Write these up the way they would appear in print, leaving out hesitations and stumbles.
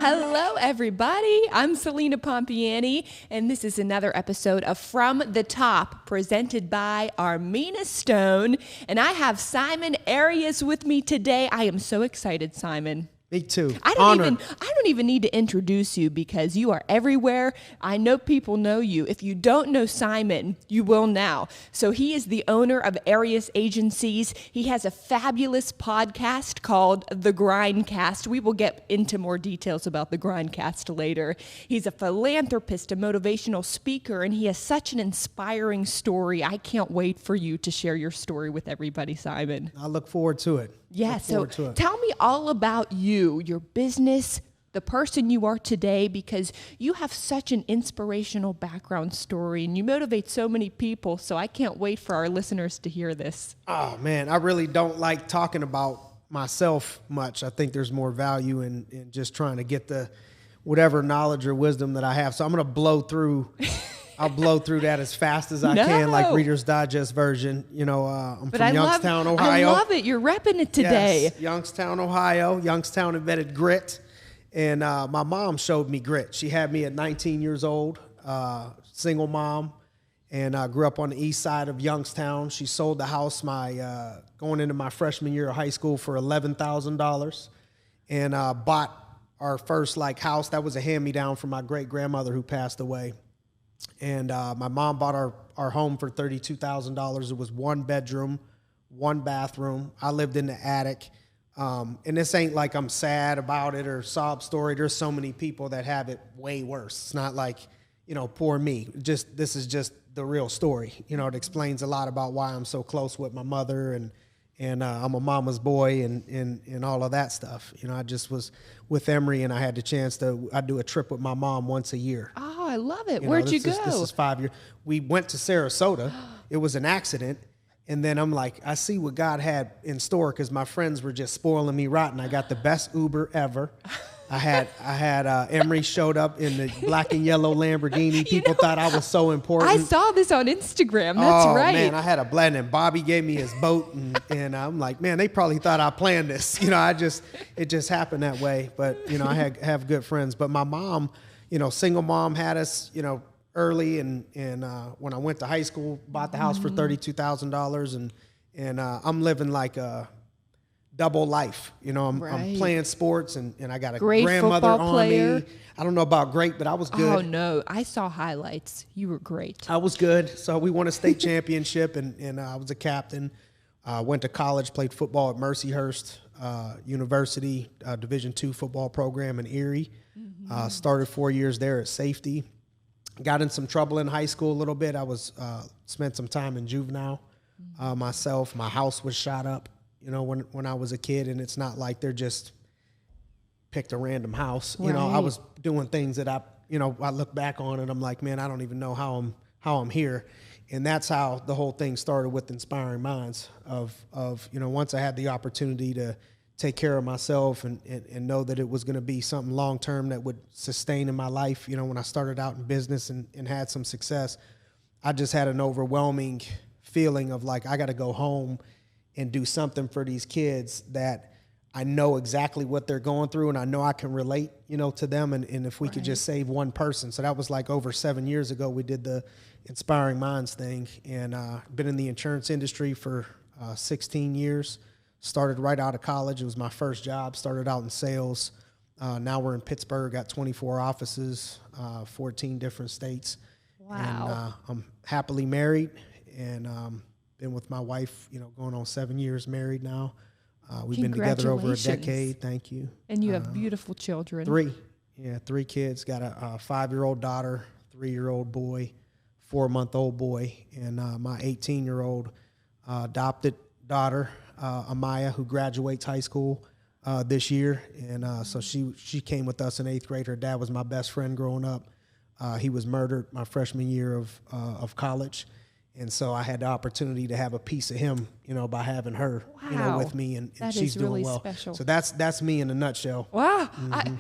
Hello, everybody. I'm Celina Pompeani, and this is another episode of From the Top, presented by Armina Stone. And I have Simon Arias with me today. I am so excited, Simon. Me too. I don't even need to introduce you because you are everywhere. I know people know you. If you don't know Simon, you will now. So he is the owner of Arias Agencies. He has a fabulous podcast called The G.R.I.N.D. We will get into more details about The G.R.I.N.D. later. He's a philanthropist, a motivational speaker, and he has such an inspiring story. I can't wait for you to share your story with everybody, Simon. I look forward to it. Yeah, so tell me all about you, your business, the person you are today, because you have such an inspirational background story and you motivate so many people. So I can't wait for our listeners to hear this. Oh, man, I really don't like talking about myself much. I think there's more value in just trying to get the whatever knowledge or wisdom that I have. So I'm going to blow through. I'll blow through that as fast as I can, like Reader's Digest version. You know, I'm from Youngstown, Ohio. I love it. You're repping it today. Yes, Youngstown, Ohio. Youngstown invented grit. And my mom showed me grit. She had me at 19 years old, single mom, and I grew up on the east side of Youngstown. She sold the house going into my freshman year of high school for $11,000 and bought our first house. That was a hand-me-down from my great-grandmother who passed away. And my mom bought our home for $32,000. It was one bedroom, one bathroom. I lived in the attic. And this ain't like I'm sad about it or sob story. There's so many people that have it way worse. It's not like, poor me. This is just the real story. It explains a lot about why I'm so close with my mother and I'm a mama's boy and all of that stuff. I just was with Emory and I had the chance I'd do a trip with my mom once a year. Oh, I love it. Where'd you go? This is 5 years. We went to Sarasota. It was an accident. And then I'm like, I see what God had in store because my friends were just spoiling me rotten. I got the best Uber ever. I had Emory showed up in the black and yellow Lamborghini. People thought I was so important. I saw this on Instagram. That's right. Man, I had a blend, and Bobby gave me his boat, and I'm like, man, they probably thought I planned this. It just happened that way. But I have good friends. But my mom, single mom, had us, early, and when I went to high school, bought the house for $32,000, and I'm living like a double life. I'm playing sports and I got a great grandmother on player. me. I don't know about great, but I was good. Oh no, I saw highlights. You were great. I was good. So we won a state championship and I was a captain. Went to college, played football at Mercyhurst University, Division II football program in Erie. Started 4 years there at safety. Got in some trouble in high school a little bit. I was spent some time in juvenile myself. My house was shot up. When I was a kid, and it's not like they're just picked a random house. Right. I was doing things that I look back on and I'm like, man, I don't even know how I'm here. And that's how the whole thing started with Inspiring Minds of once I had the opportunity to take care of myself and know that it was going to be something long-term that would sustain in my life. When I started out in business and had some success, I just had an overwhelming feeling of like, I got to go home and do something for these kids that I know exactly what they're going through and I know I can relate, to them. And if we could just save one person. So that was like over 7 years ago, we did the Inspiring Minds thing, and been in the insurance industry for 16 years. Started right out of college. It was my first job. Started out in sales. Now we're in Pittsburgh, got 24 offices, 14 different states. Wow. And I'm happily married and been with my wife, going on 7 years married now. We've been together over a decade. Thank you. And you have beautiful children. 3. Yeah, 3 kids. Got a 5-year-old daughter, 3-year-old boy, 4-month-old boy, and my 18-year-old adopted daughter, Amaya, who graduates high school this year. And so she came with us in 8th grade. Her dad was my best friend growing up. He was murdered my freshman year of college. And so I had the opportunity to have a piece of him, by having her, Wow. with me, and That she's is really doing well. special. So that's me in a nutshell. Wow,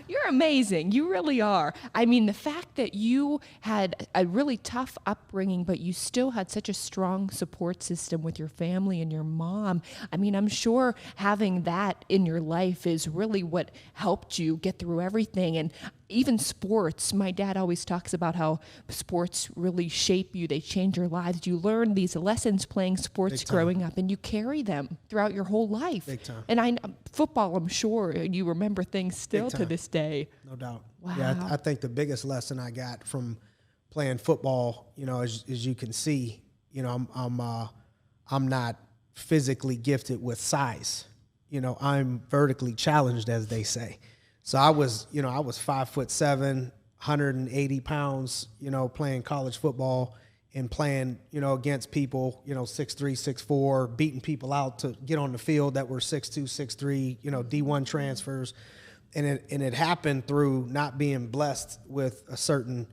you're amazing. You really are. I mean, the fact that you had a really tough upbringing, but you still had such a strong support system with your family and your mom. I mean, I'm sure having that in your life is really what helped you get through everything. And even sports, my dad always talks about how sports really shape you. They change your lives. You learn these lessons playing sports growing up, and you carry them throughout your whole life. Big time. And football, I'm sure you remember things still to this day. No doubt. Wow. Yeah, I think the biggest lesson I got from playing football, as you can see, I'm not physically gifted with size. I'm vertically challenged, as they say. So I was 5'7", 180 pounds, playing college football and playing, against people, 6'3", 6'4", beating people out to get on the field that were 6'2", 6'3", D1 transfers. And it happened through not being blessed with a certain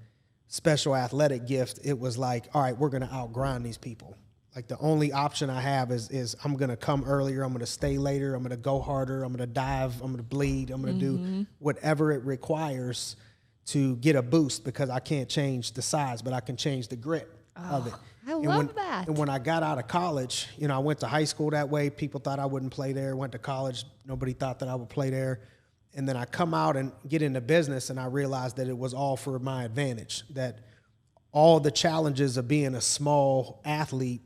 special athletic gift. It was like, all right, we're going to outgrind these people. Like, the only option I have is I'm going to come earlier, I'm going to stay later, I'm going to go harder, I'm going to dive, I'm going to bleed, I'm going to do whatever it requires to get a boost, because I can't change the size, but I can change the grit of it. I love that. And when I got out of college, I went to high school that way. People thought I wouldn't play there. Went to college, nobody thought that I would play there. And then I come out and get into business, and I realized that it was all for my advantage, that all the challenges of being a small athlete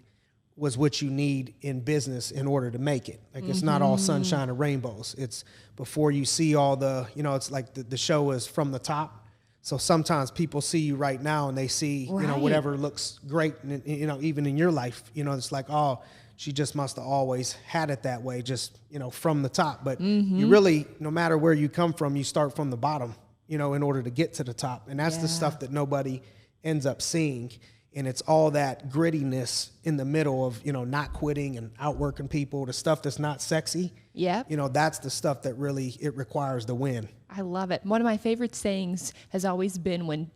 was what you need in business in order to make it. Like, it's not all sunshine and rainbows. It's before you see all the, it's like the show is from the top. So sometimes people see you right now and they see, whatever looks great, and, even in your life, it's like, oh, she just must have always had it that way, just, from the top. But you really, no matter where you come from, you start from the bottom, in order to get to the top. And that's the stuff that nobody ends up seeing. And it's all that grittiness in the middle of, not quitting and outworking people, the stuff that's not sexy. Yeah. That's the stuff that really, it requires the win. I love it. One of my favorite sayings has always been when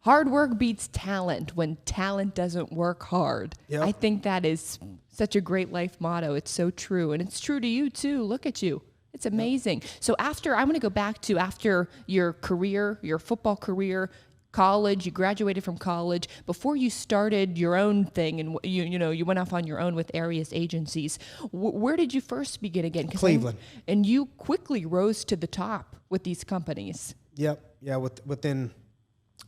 hard work beats talent, when talent doesn't work hard. Yep. I think that is such a great life motto. It's so true. And it's true to you too. Look at you. It's amazing. Yep. So I'm going to go back to after your career, your football career, college, you graduated from college, before you started your own thing, and you went off on your own with Arias agencies. Where did you first begin again? Cleveland. And you quickly rose to the top with these companies. Yep. Yeah. Within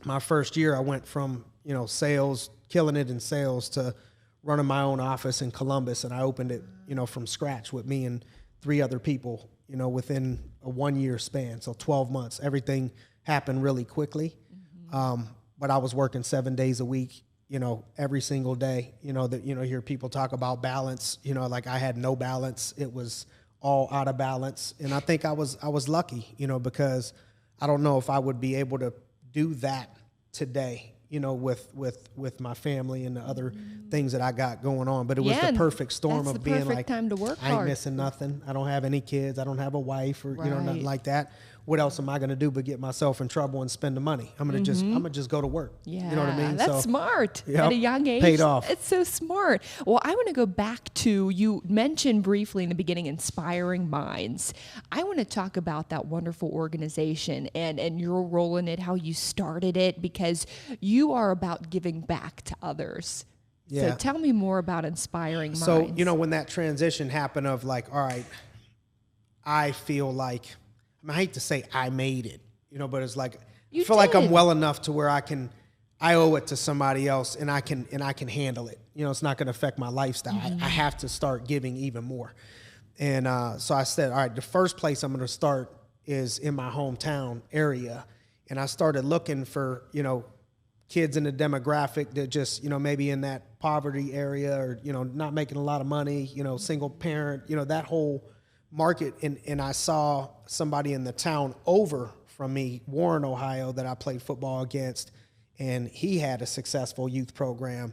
my first year, I went from, sales, killing it in sales, to running my own office in Columbus. And I opened it, from scratch with me and 3 other people, within a 1-year span. So 12 months, everything happened really quickly. But I was working 7 days a week, every single day, hear people talk about balance, like I had no balance. It was all out of balance. And I think I was lucky, because I don't know if I would be able to do that today, with my family and the other things that I got going on. But it was the perfect storm of being like, time to work I ain't hard. missing nothing. I don't have any kids. I don't have a wife or, nothing like that. What else am I going to do but get myself in trouble and spend the money? I'm going to just go to work. Yeah, you know what I mean? That's smart. Yep, At a young age. paid off. It's so smart. Well, I want to go back to, you mentioned briefly in the beginning, Inspiring Minds. I want to talk about that wonderful organization and your role in it, how you started it, because you are about giving back to others. Yeah. So tell me more about Inspiring Minds. So, when that transition happened of like, all right, I feel like, I hate to say I made it, but it's like, I feel like I'm well enough to where I owe it to somebody else, and I can handle it. It's not going to affect my lifestyle. I have to start giving even more. And so I said, all right, the first place I'm going to start is in my hometown area. And I started looking for, kids in the demographic that just, maybe in that poverty area, or, not making a lot of money, single parent, that whole market. And I saw somebody in the town over from me, Warren, Ohio, that I played football against, and he had a successful youth program.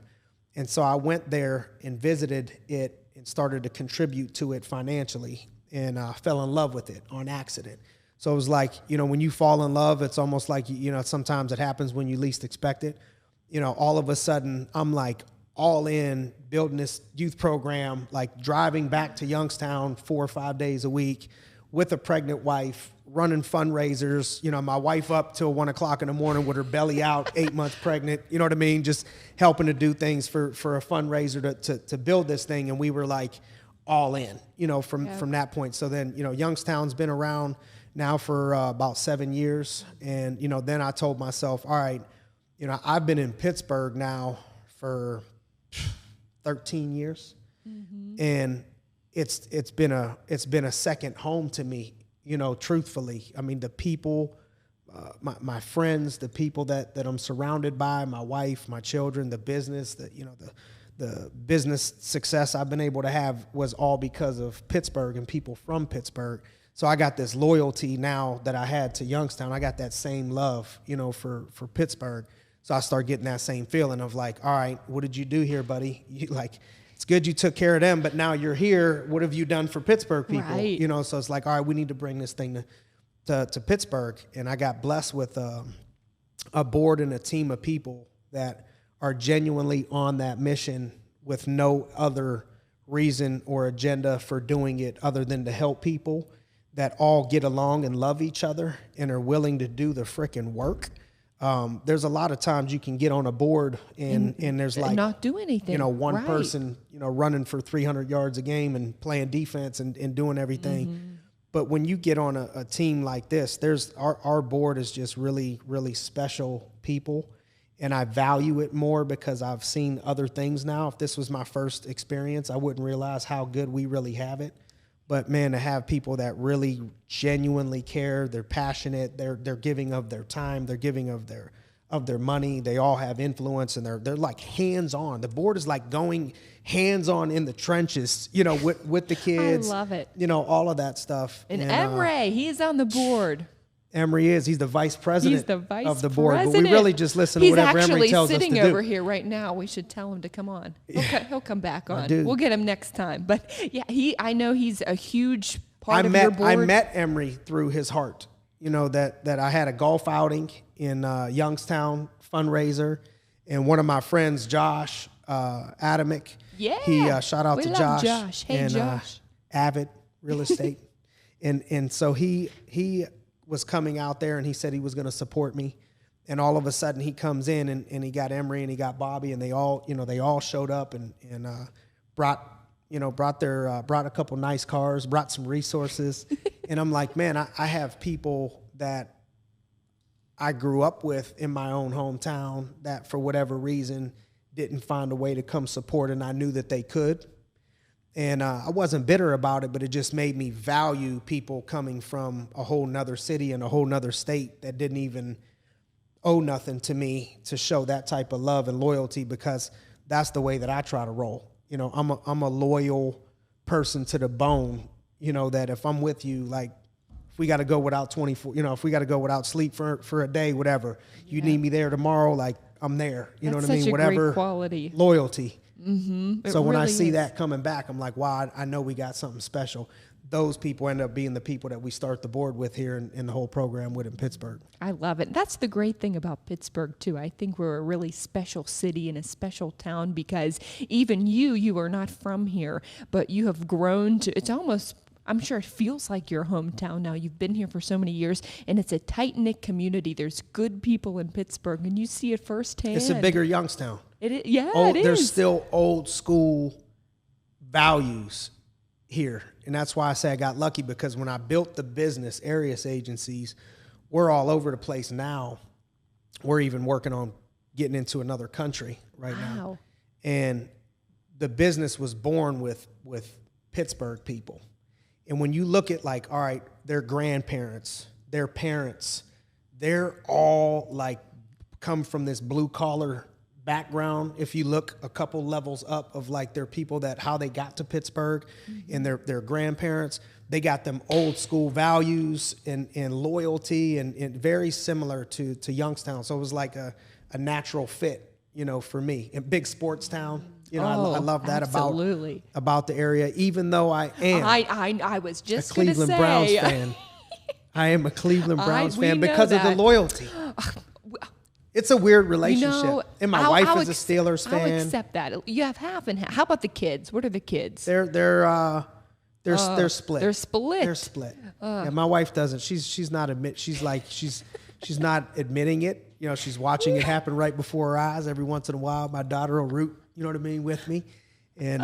And so I went there and visited it and started to contribute to it financially, and fell in love with it on accident. So it was like, you know, when you fall in love, it's almost like, you know, sometimes it happens when you least expect it. You know, all of a sudden I'm like all in building this youth program, like driving back to Youngstown 4 or 5 days a week with a pregnant wife, running fundraisers, you know, my wife up till 1 o'clock in the morning with her belly out, 8 months pregnant, you know what I mean? Just helping to do things for a fundraiser to build this thing. And we were like all in, you know, from that point. So then, you know, Youngstown's been around now for about 7 years. And, you know, then I told myself, all right, you know, I've been in Pittsburgh now for 13 years. Mm-hmm. And it's been a second home to me, you know, truthfully. I mean, the people, my friends, the people that I'm surrounded by, my wife, my children, the business, the business success I've been able to have was all because of Pittsburgh and people from Pittsburgh. So I got this loyalty now that I had to Youngstown. I got that same love, you know, for Pittsburgh. So I start getting that same feeling of like, all right, what did you do here, buddy? You like, it's good you took care of them, but now you're here. What have you done for Pittsburgh people? Right. You know, so it's like, all right, we need to bring this thing to Pittsburgh. And I got blessed with a board and a team of people that are genuinely on that mission with no other reason or agenda for doing it other than to help people that all get along and love each other and are willing to do the frickin' work. There's a lot of times you can get on a board and there's like not do anything. You know, one person, you know, running for 300 yards a game and playing defense and doing everything. Mm-hmm. But when you get on a team like this, there's our board is just really, really special people. And I value it more because I've seen other things now. If this was my first experience, I wouldn't realize how good we really have it. But man, to have people that really genuinely care, they're passionate, they're giving of their time, they're giving of their money, they all have influence, and they're like hands-on. The board is like going hands-on in the trenches, you know, with the kids. I love it. You know, all of that stuff. And Emre, he's on the board. Emery he's the vice president of the board, president. But we really just listen to whatever Emery tells us to do. He's actually sitting over here right now. We should tell him to come on. He'll come back on. We'll get him next time. But yeah, I know he's a huge part of your board. I met Emery through his heart. You know, that I had a golf outing in Youngstown fundraiser, and one of my friends, Josh Adamick, he shout out to Josh. Hey, Josh. Avid real estate. and so he was coming out there, and he said he was going to support me. And all of a sudden he comes in and he got Emery and he got Bobby, and they all showed up and brought a couple nice cars, brought some resources. And I'm like, man, I have people that I grew up with in my own hometown that for whatever reason didn't find a way to come support, and I knew that they could. And I wasn't bitter about it, but it just made me value people coming from a whole nother city and a whole nother state that didn't even owe nothing to me to show that type of love and loyalty, because that's the way that I try to roll. You know, I'm a loyal person to the bone, you know, that if I'm with you, like if we got to go without 24, you know, if we got to go without sleep for a day, whatever, you need me there tomorrow, like I'm there. You know what I mean? Whatever quality. Loyalty. Mm-hmm. So when I see that coming back, I'm like, wow, I know we got something special. Those people end up being the people that we start the board with here in the whole program with in Pittsburgh. I love it. That's the great thing about Pittsburgh, too. I think we're a really special city and a special town because even you are not from here, but you have grown to, it's almost, I'm sure it feels like your hometown now. You've been here for so many years, and it's a tight-knit community. There's good people in Pittsburgh, and you see it firsthand. It's a bigger Youngstown. It is. It is. There's still old school values here. And that's why I say I got lucky, because when I built the business, Arias Agencies, we're all over the place now. We're even working on getting into another country right now. And the business was born with Pittsburgh people. And when you look at like, all right, their grandparents, their parents, they're all like come from this blue collar background. If you look a couple levels up of like their people that how they got to Pittsburgh, and their grandparents, they got them old school values and loyalty and very similar to Youngstown. So it was like a natural fit, you know, for me. And big sports town. You know, I love that about the area, even though I am I was just a Cleveland Browns fan. I am a Cleveland Browns we fan know because of the that. loyalty. It's a weird relationship. You know, and my wife is a Steelers fan. I'll accept that. You have half and half. How about the kids? What are the kids? They're split. They're split. They're split. Yeah, my wife doesn't. She's not not admitting it. You know, she's watching it happen right before her eyes. Every once in a while, my daughter will root. You know what I mean, with me, and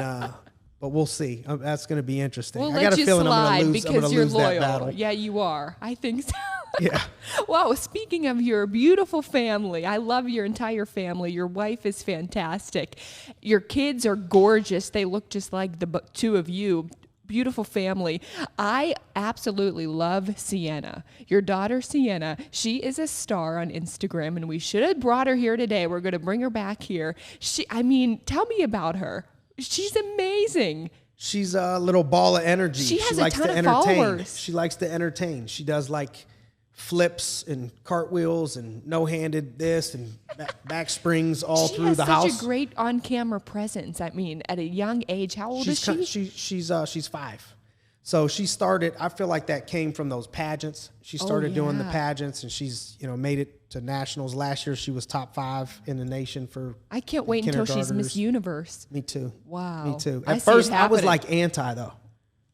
but we'll see. That's going to be interesting. We'll I got let a you feeling slide I'm going because to you're lose loyal. that battle. Yeah, you are. I think so. Yeah. Wow, speaking of your beautiful family, I love your entire family. Your wife is fantastic. Your kids are gorgeous. They look just like the two of you. Beautiful family. I absolutely love Sienna. Your daughter, Sienna, she is a star on Instagram, and we should have brought her here today. We're going to bring her back here. Tell me about her. She's amazing. She's a little ball of energy. She has likes a ton to of entertain. followers. She likes to entertain. She does like flips and cartwheels and no-handed this and back springs all through the house. She has such a great on-camera presence. I mean, at a young age, how old is she? She's 5. So she started, I feel like that came from those pageants. She started doing the pageants, and she's, made it to nationals. Last year, she was top 5 in the nation for I can't wait until she's Miss Universe. Me too. Wow. Me too. At first, I was like anti, though.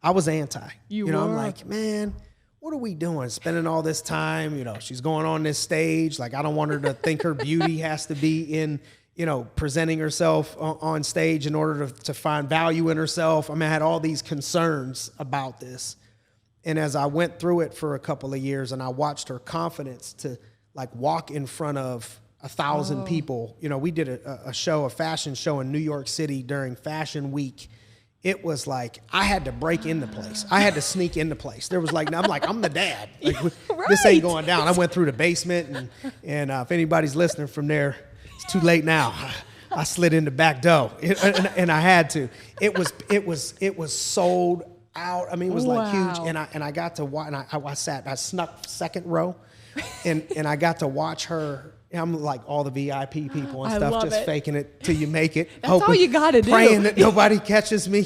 I was anti. You were? I'm like, man, what are we doing? Spending all this time, she's going on this stage. Like, I don't want her to think her beauty has to be in, presenting herself on stage in order to find value in herself. I mean, I had all these concerns about this. And as I went through it for a couple of years and I watched her confidence to like walk in front of 1,000 people, we did a fashion show in New York City during Fashion Week. It was like I had to break into place. I had to sneak into place. There was like, I'm the dad. Like, right. This ain't going down. I went through the basement, and if anybody's listening from there, it's too late now. I slid in the back door, and I had to. It was sold out. I mean, it was like huge. And I got to watch. And I snuck second row, and I got to watch her. I'm like all the VIP people and stuff, just faking it till you make it. That's all you gotta do. Praying that nobody catches me,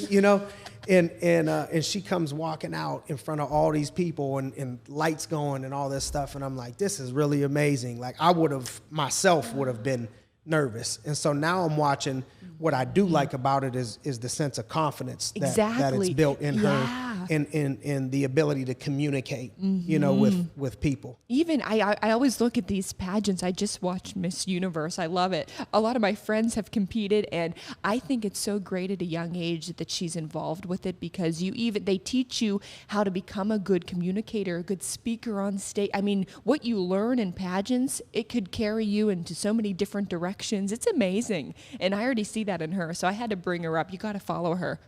And she comes walking out in front of all these people and lights going and all this stuff, and I'm like, this is really amazing. Like I would have been nervous, and so now I'm watching. What I do like about it is the sense of confidence that it's built in her. And the ability to communicate, with people. Even I always look at these pageants. I just watched Miss Universe. I love it. A lot of my friends have competed, and I think it's so great at a young age that she's involved with it because they teach you how to become a good communicator, a good speaker on stage. I mean, what you learn in pageants, it could carry you into so many different directions. It's amazing, and I already see that in her. So I had to bring her up. You got to follow her.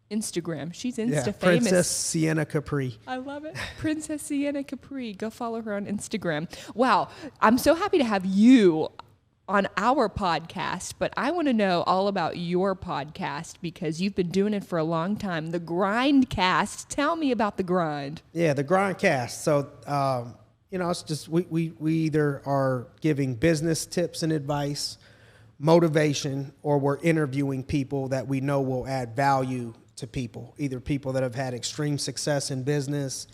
Instagram. She's Insta famous. Princess Sienna Capri. I love it. Princess Sienna Capri. Go follow her on Instagram. Wow. I'm so happy to have you on our podcast, but I want to know all about your podcast because you've been doing it for a long time. The G.R.I.N.D cast. Tell me about the G.R.I.N.D. Yeah, the G.R.I.N.D cast. So, it's just we either are giving business tips and advice, motivation, or we're interviewing people that we know will add value to people, either people that have had extreme success in business,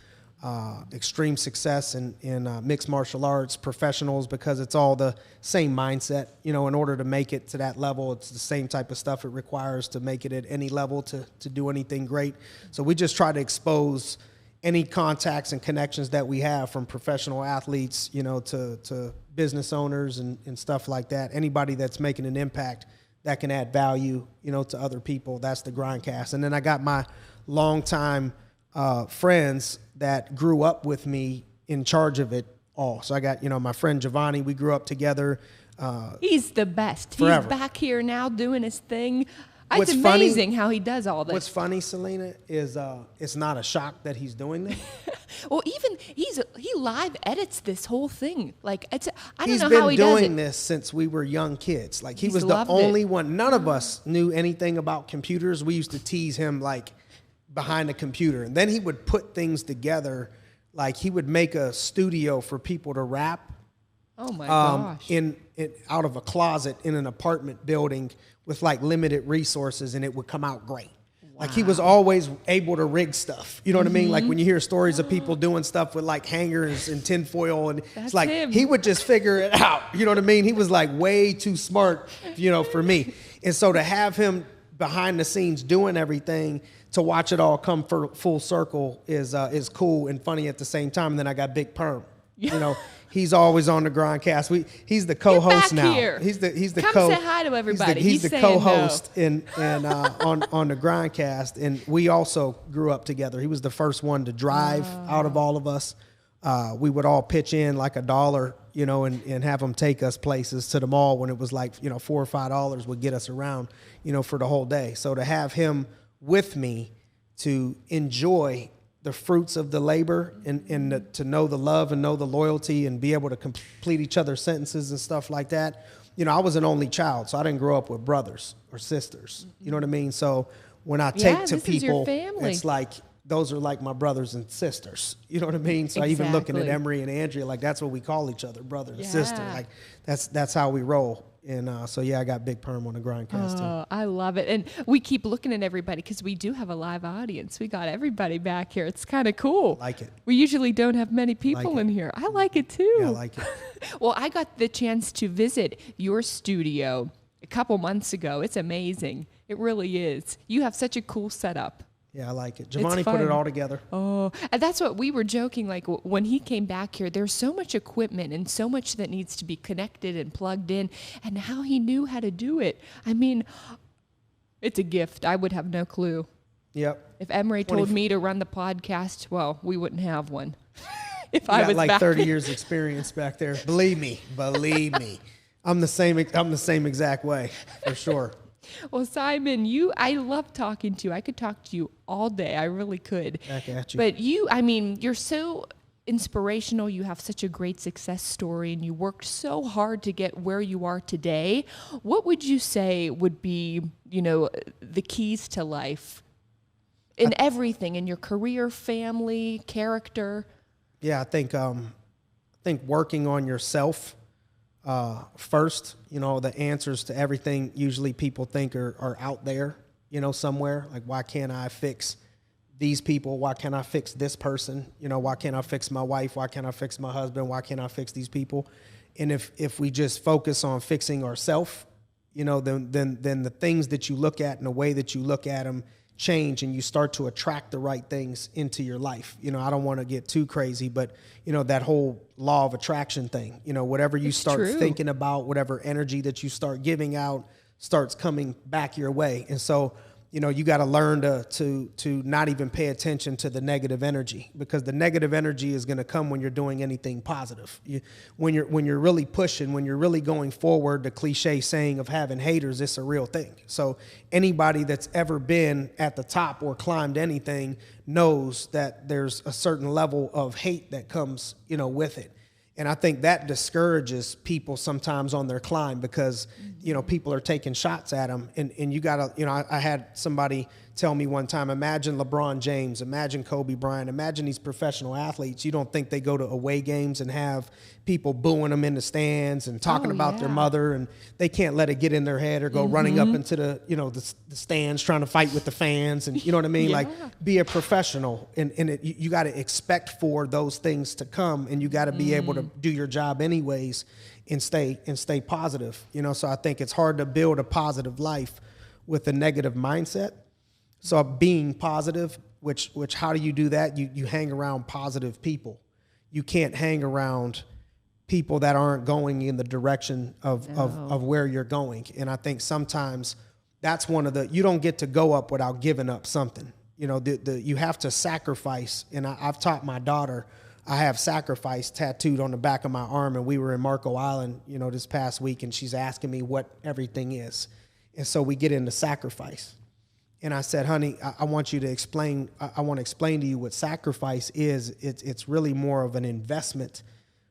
extreme success in mixed martial arts, professionals, because it's all the same mindset. In order to make it to that level, it's the same type of stuff it requires to make it at any level to do anything great. So we just try to expose any contacts and connections that we have from professional athletes, to business owners and stuff like that. Anybody that's making an impact that can add value, to other people. That's the G.R.I.N.D cast. And then I got my longtime friends that grew up with me in charge of it all. So I got, my friend Giovanni. We grew up together. He's the best. Forever. He's back here now doing his thing. It's amazing how he does all this. What's funny, Celina, is it's not a shock that he's doing this. Well, even he live edits this whole thing. Like I don't know how he does it. He's been doing this since we were young kids. Like he was the only one. None of us knew anything about computers. We used to tease him like behind the computer, and then he would put things together. Like he would make a studio for people to rap. Oh my gosh! In out of a closet in an apartment building with like limited resources, and it would come out great. Like he was always able to rig stuff. You know what I mean? Like when you hear stories of people doing stuff with like hangers and tinfoil, and it's like he would just figure it out. You know what I mean? He was like way too smart, for me. And so to have him behind the scenes doing everything, to watch it all come full circle is cool and funny at the same time. And then I got Big Perm. He's always on the Grindcast. He's the co-host now. Here. He's the Come say hi to everybody. He's the co-host on the Grindcast, and we also grew up together. He was the first one to drive out of all of us. We would all pitch in like $1, and have him take us places to the mall when it was like $4 or $5 would get us around, for the whole day. So to have him with me to enjoy the fruits of the labor and to know the love and know the loyalty and be able to complete each other's sentences and stuff like that. I was an only child, so I didn't grow up with brothers or sisters. You know what I mean? So when I take to people, it's like those are like my brothers and sisters. You know what I mean? So even looking at Emery and Andrea, like that's what we call each other, brother and sister. Like that's how we roll. And I got Big Perm on the Grindcast too. I love it. And we keep looking at everybody because we do have a live audience. We got everybody back here. It's kind of cool. Like it. We usually don't have many people in here. I like it too. Yeah, I like it. Well, I got the chance to visit your studio a couple months ago. It's amazing. It really is. You have such a cool setup. Yeah, I like it. Giovanni put it all together. Oh, and that's what we were joking. Like when he came back here, there's so much equipment and so much that needs to be connected and plugged in, and how he knew how to do it. I mean, it's a gift. I would have no clue. Yep. If Emery told me to run the podcast, well, we wouldn't have one. If I was like back 30 years experience back there. Believe me. I'm the same exact way, for sure. Well, Simon, I love talking to you. I could talk to you all day. I really could. Back at you. But you're so inspirational. You have such a great success story, and you worked so hard to get where you are today. What would you say would be, the keys to life in everything, in your career, family, character? Yeah, I think working on yourself first. The answers to everything usually people think are out there, somewhere. Like, why can't I fix these people? Why can't I fix this person? Why can't I fix my wife? Why can't I fix my husband? Why can't I fix these people? And if we just focus on fixing ourselves, then the things that you look at and the way that you look at them change, and you start to attract the right things into your life. I don't want to get too crazy, but that whole law of attraction thing, whatever you start thinking about, whatever energy that you start giving out starts coming back your way. And so, you got to learn to not even pay attention to the negative energy, because the negative energy is going to come when you're doing anything positive. When you're really pushing, when you're really going forward, the cliche saying of having haters, it's a real thing. So anybody that's ever been at the top or climbed anything knows that there's a certain level of hate that comes, with it. And I think that discourages people sometimes on their climb, because, people are taking shots at them. And you got to, I had somebody tell me one time, imagine LeBron James, imagine Kobe Bryant, imagine these professional athletes. You don't think they go to away games and have people booing them in the stands and talking about their mother, and they can't let it get in their head, or go running up into the, the stands trying to fight with the fans. And you know what I mean? Like, be a professional, and you got to expect for those things to come, and you got to be able to do your job anyways and stay positive. So I think it's hard to build a positive life with a negative mindset. So being positive, which how do you do that? You hang around positive people. You can't hang around people that aren't going in the direction of where you're going. And I think sometimes that's one of you don't get to go up without giving up something. You have to sacrifice. And I've taught my daughter, I have sacrifice tattooed on the back of my arm, and we were in Marco Island, this past week, and she's asking me what everything is. And so we get into sacrifice. And I said, honey, I want you to explain, I want to explain to you what sacrifice is. It's really more of an investment,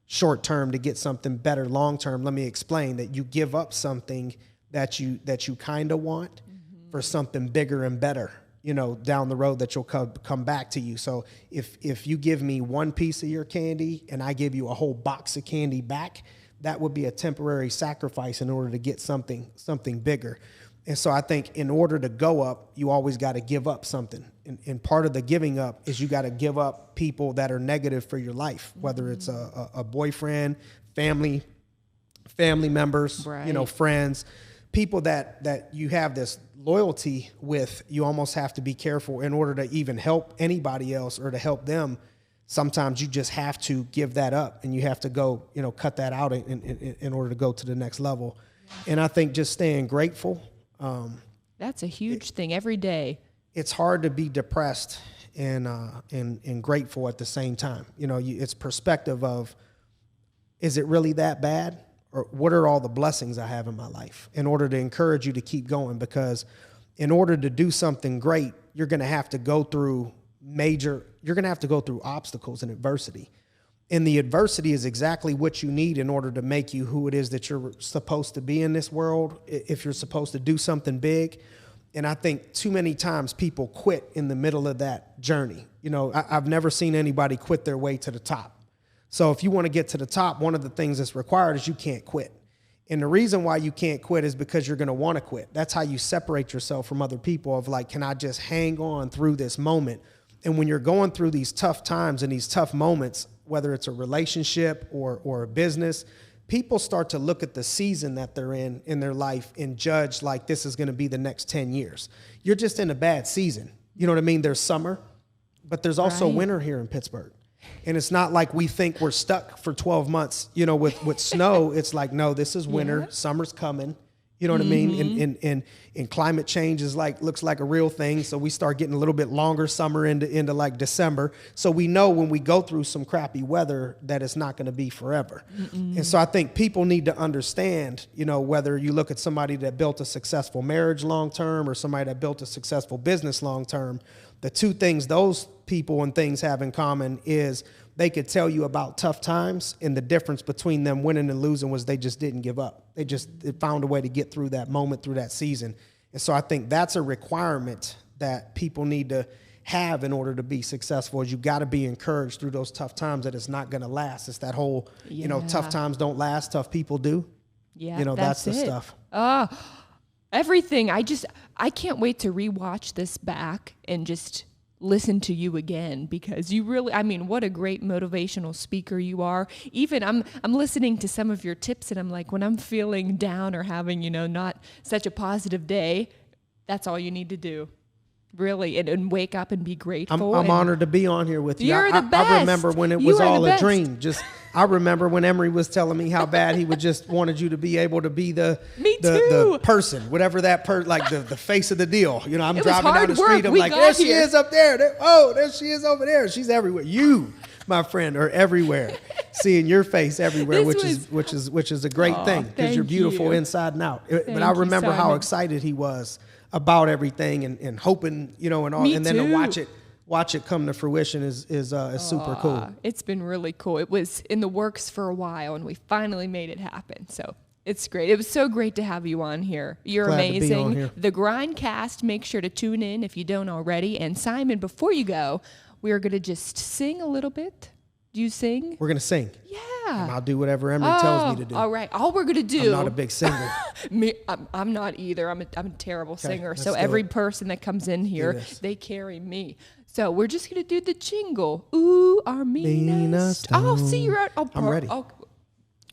short term, to get something better long term. Let me explain that you give up something that you kind of want for something bigger and better, down the road, that you'll come back to you. So if you give me one piece of your candy and I give you a whole box of candy back, that would be a temporary sacrifice in order to get something bigger. And so I think in order to go up, you always got to give up something. And part of the giving up is you got to give up people that are negative for your life, whether it's a boyfriend, family members, right. Friends, people that you have this loyalty with. You almost have to be careful in order to even help anybody else or to help them. Sometimes you just have to give that up, and you have to go, cut that out in order to go to the next level. And I think just staying grateful. That's a huge thing every day. It's hard to be depressed and grateful at the same time. It's perspective of, is it really that bad? Or what are all the blessings I have in my life, in order to encourage you to keep going? Because in order to do something great, you're going to have to go through obstacles and adversity. And the adversity is exactly what you need in order to make you who it is that you're supposed to be in this world, if you're supposed to do something big. And I think too many times people quit in the middle of that journey. I've never seen anybody quit their way to the top. So if you want to get to the top, one of the things that's required is you can't quit. And the reason why you can't quit is because you're going to want to quit. That's how you separate yourself from other people, of like, can I just hang on through this moment? And when you're going through these tough times and these tough moments, whether it's a relationship or a business, people start to look at the season that they're in their life and judge like this is going to be the next 10 years. You're just in a bad season. You know what I mean? There's summer, but there's also winter here in Pittsburgh. And it's not like we think we're stuck for 12 months, with snow. It's like, no, this is winter. Yeah. Summer's coming. You know what I mean? And climate change looks like a real thing. So we start getting a little bit longer summer into like December. So we know when we go through some crappy weather that it's not going to be forever. And so I think people need to understand, whether you look at somebody that built a successful marriage long-term or somebody that built a successful business long-term, the two things those people and things have in common is they could tell you about tough times, and the difference between them winning and losing was they just didn't give up. They found a way to get through that moment, through that season. And so I think that's a requirement that people need to have in order to be successful, is you got to be encouraged through those tough times that it's not going to last. It's that whole, tough times don't last, tough people do. Yeah, that's the stuff. Everything. I can't wait to rewatch this back and just listen to you again, because you really, what a great motivational speaker you are. Even I'm listening to some of your tips, and I'm like, when I'm feeling down or having, not such a positive day, that's all you need to do. Really, and wake up and be grateful. I'm honored to be on here with you. You're the best. I remember when it was all a dream. I remember when Emery was telling me how bad he would just wanted you to be able to be the person, whatever that like the face of the deal. I'm driving down the street. I'm like, there she is up there. There she is over there. She's everywhere. You, my friend, are everywhere. Seeing your face everywhere, which is a great thing, because you're beautiful inside and out. But I remember how excited he was about everything and hoping, and all, and then to watch it come to fruition is super cool. It's been really cool. It was in the works for a while, and we finally made it happen. So it's great. It was so great to have you on here. You're glad amazing. To be on here. The G.R.I.N.D cast, make sure to tune in if you don't already. And Simon, before you go, we are going to just sing a little bit. Do you sing? We're going to sing. Yeah. And I'll do whatever Emery tells me to do. All right. All we're going to do. I'm not a big singer. I'm not either. I'm a terrible singer. So do every it. person that comes in here, they carry me. So we're just going to do the jingle. Ooh, Armina Stone. Oh, see, you're out. I'm ready.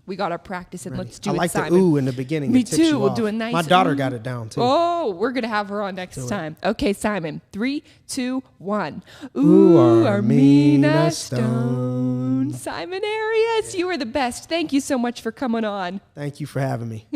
We got our practice, and let's do I it, like Simon. the ooh in the beginning. Me too. We'll do a nice My daughter ooh. got it down, too. Oh, we're going to have her on next time. Okay, Simon. 3, 2, 1. Ooh, Armina Stone. Simon Arias, you are the best. Thank you so much for coming on. Thank you for having me.